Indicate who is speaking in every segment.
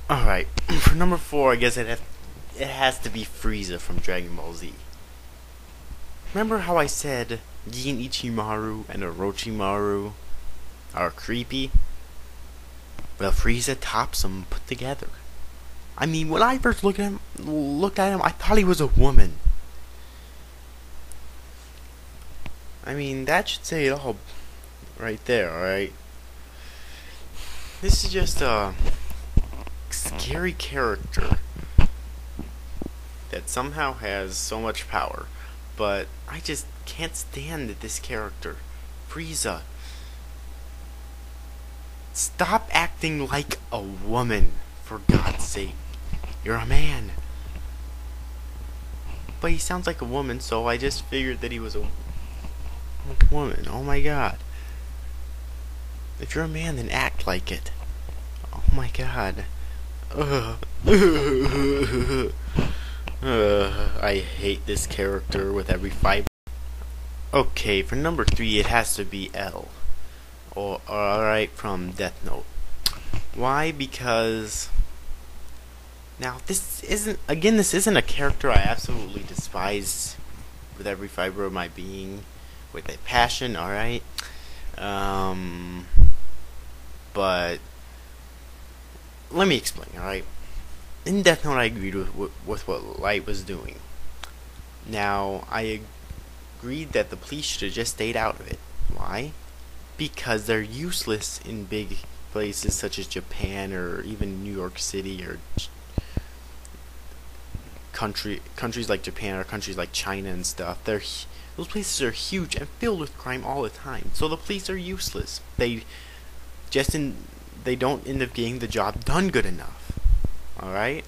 Speaker 1: Alright, for number 4, I guess it has to be Frieza from Dragon Ball Z. Remember how I said Gin Ichimaru and Orochimaru are creepy? Well, Frieza tops them put together. I mean, when I first looked at him, I thought he was a woman. I mean, that should say it all right there, alright? This is just a scary character that somehow has so much power, but I just can't stand this character. Frieza, stop acting like a woman, for God's sake. You're a man. But he sounds like a woman, so I just figured that he was a woman. Oh my god. If you're a man, then act like it. Oh my god. I hate this character with every fiber. Okay, for number 3, it has to be L. Alright, from Death Note. Why? Because now this isn't a character I absolutely despise with every fiber of my being, with a passion, alright? But let me explain, alright? In Death Note, I agreed with what Light was doing. Now, I agreed that the police should have just stayed out of it. Why? Because they're useless in big places such as Japan or even New York City or countries like Japan or countries like China and stuff. Those places are huge and filled with crime all the time. So the police are useless. They don't end up getting the job done good enough. Alright?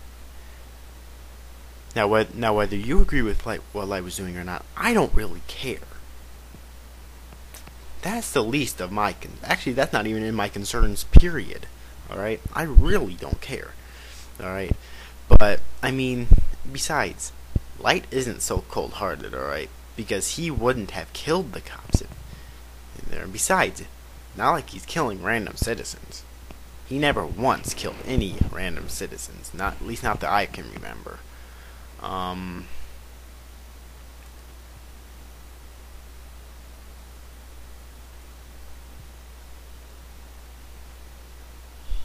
Speaker 1: Now whether you agree with what Light was doing or not, I don't really care. That's the least of my actually, that's not even in my concerns, period. Alright? I really don't care. Alright? But, I mean, besides, Light isn't so cold-hearted, alright? Because he wouldn't have killed the cops in there. And besides, not like he's killing random citizens. He never once killed any random citizens. At least not that I can remember.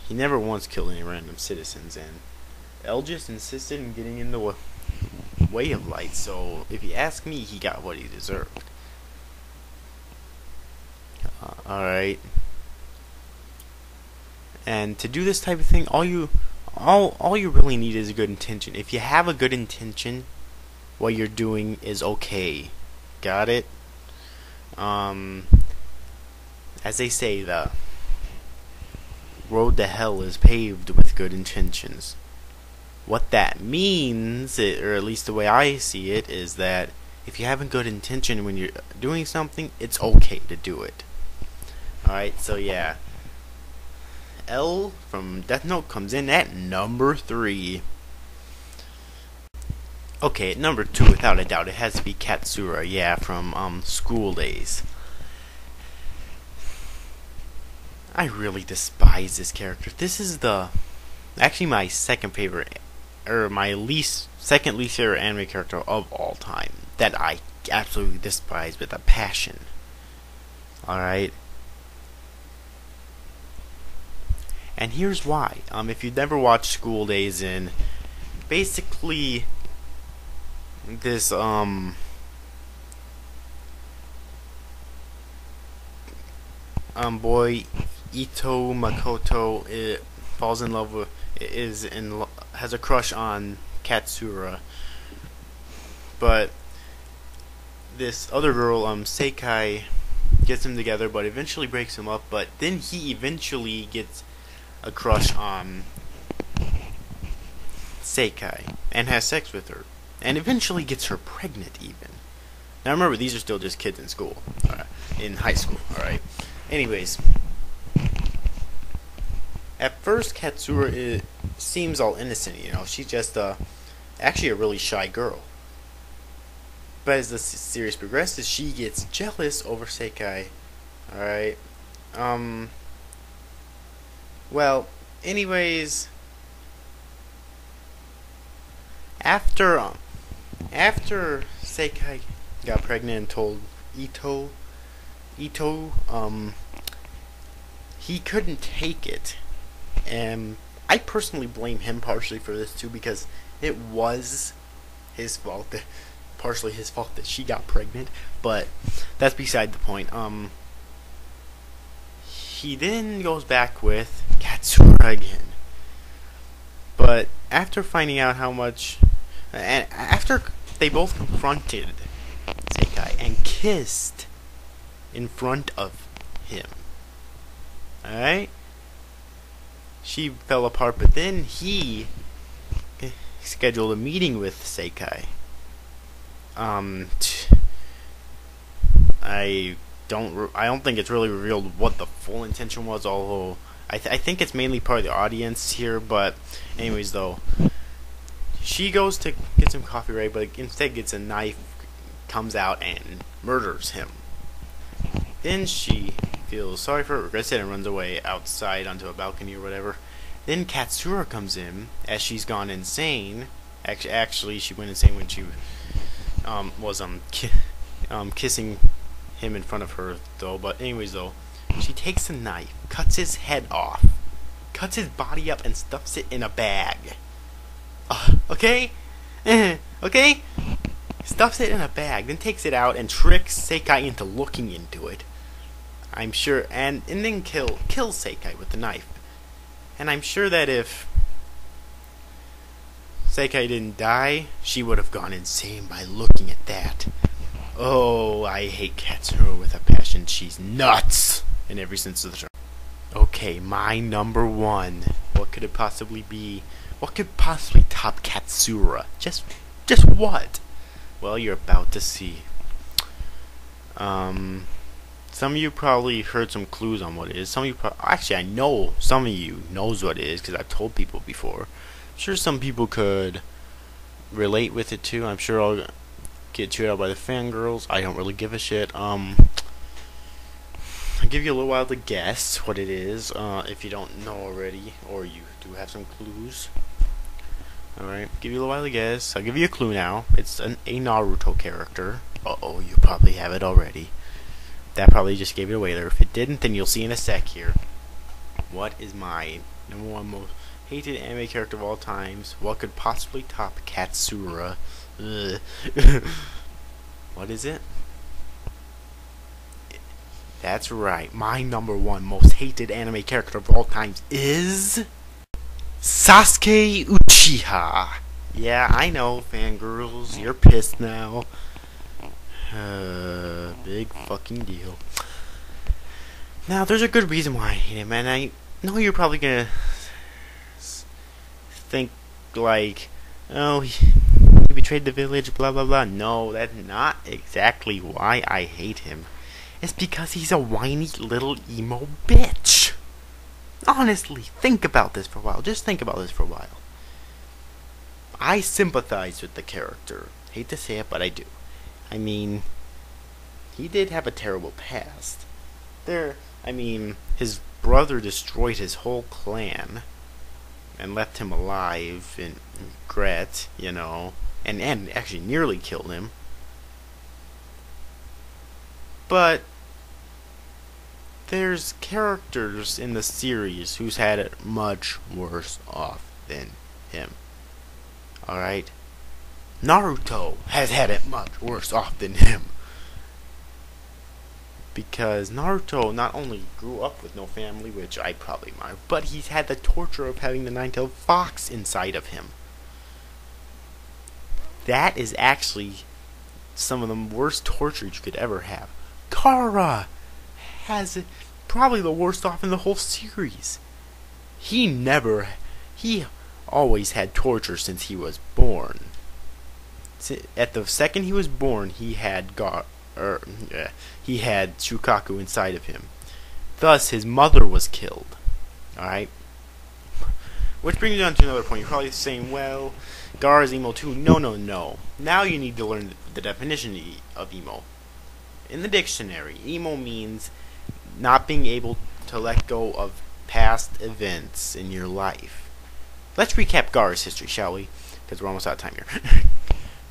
Speaker 1: He never once killed any random citizens, and L just insisted in getting in the way of Light, so if you ask me, he got what he deserved. Alright. And to do this type of thing, all you really need is a good intention. If you have a good intention, what you're doing is okay. Got it? As they say, the road to hell is paved with good intentions. What that means, or at least the way I see it, is that if you have a good intention when you're doing something, it's okay to do it. Alright, so yeah. L from Death Note comes in at number 3. Okay, at number 2, without a doubt, it has to be Katsura, yeah, from School Days. I really despise this character. This is actually my second favorite, or my second least favorite anime character of all time, that I absolutely despise with a passion. Alright? And here's why. If you've never watched School Days, basically this boy Ito Makoto falls in love with has a crush on Katsura, but this other girl Sekai gets them together, but eventually breaks him up. But then he eventually gets a crush on Sekai and has sex with her, and eventually gets her pregnant even. Now remember, these are still just kids in school, in high school, alright? Anyways, at first Katsura seems all innocent, she's just actually a really shy girl. But as the series progresses, she gets jealous over Sekai, alright? Well, anyways, After after Sekai got pregnant and told Ito, he couldn't take it, and I personally blame him partially for this too, because it was his fault partially his fault that she got pregnant, but that's beside the point. He then goes back with Katsura again, but after finding out how much, and after they both confronted Sekai and kissed in front of him, alright? She fell apart, but then he scheduled a meeting with Sekai. I don't think it's really revealed what the full intention was, although I think it's mainly part of the audience here, but anyways though, she goes to get some coffee, right, but instead gets a knife, comes out and murders him. Then she feels sorry for it, regrets it, and runs away outside onto a balcony or whatever. Then Katsura comes in as she's gone insane. Actually, she went insane when she was kissing him in front of her though. But anyways though, she takes a knife, cuts his head off, cuts his body up, and stuffs it in a bag. Okay? Okay? Stuffs it in a bag, then takes it out and tricks Sekai into looking into it. I'm sure, and then kills Sekai with the knife. And I'm sure that if Sekai didn't die, she would have gone insane by looking at that. Oh, I hate Katsura with a passion. She's nuts in every sense of the term. Okay, my number one. What could it possibly be? What could possibly top Katsura? Just what? Well, you're about to see. Some of you probably heard some clues on what it is. Some of you actually, I know some of you knows what it is because I've told people before. I'm sure some people could relate with it too. I'm sure I'll get chewed out by the fangirls. I don't really give a shit. I'll give you a little while to guess what it is, if you don't know already, or you do have some clues. Alright, give you a little while to guess. I'll give you a clue now. It's a Naruto character. Uh-oh, you probably have it already. That probably just gave it away there. If it didn't, then you'll see in a sec here. What is my number one most hated anime character of all times? What could possibly top Katsura? What is it? That's right. My number one most hated anime character of all times is Sasuke Uchiha. Yeah, I know, fangirls. You're pissed now. Big fucking deal. Now, there's a good reason why I hate him, and I know you're probably gonna think, like, oh, he betrayed the village, blah blah blah. No, that's not exactly why I hate him. It's because he's a whiny little emo bitch. Honestly, think about this for a while. Just think about this for a while. I sympathize with the character. Hate to say it, but I do. I mean, he did have a terrible past. His brother destroyed his whole clan and left him alive in regret, you know, and actually nearly killed him. But there's characters in the series who's had it much worse off than him. Alright? Naruto has had it much worse off than him. Because Naruto not only grew up with no family, which I probably might, but he's had the torture of having the nine-tailed fox inside of him. That is actually some of the worst torture you could ever have. Gaara has it probably the worst off in the whole series. He always had torture since he was born. At the second he was born, he had Shukaku inside of him. Thus, his mother was killed. Alright? Which brings me on to another point. You're probably saying, well, Gaara's emo too. No, no, no. Now you need to learn the definition of emo. In the dictionary, emo means not being able to let go of past events in your life. Let's recap Gaara's history, shall we? because we're almost out of time here.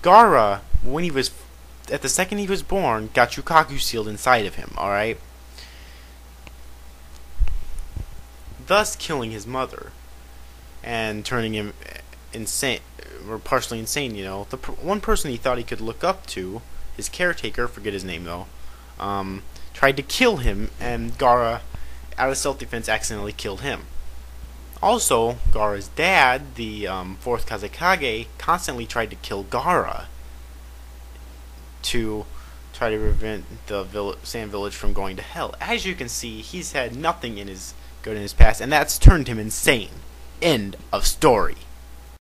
Speaker 1: Gaara, when he was at the second he was born, got Shukaku sealed inside of him. All right, thus killing his mother and turning him insane or partially insane. You know, the one person he thought he could look up to, his caretaker, forget his name though, tried to kill him, and Gaara, out of self-defense, accidentally killed him. Also, Gaara's dad, the fourth Kazekage, constantly tried to kill Gaara to try to prevent the Sand Village from going to hell. As you can see, he's had nothing in his good in his past, and that's turned him insane. End of story.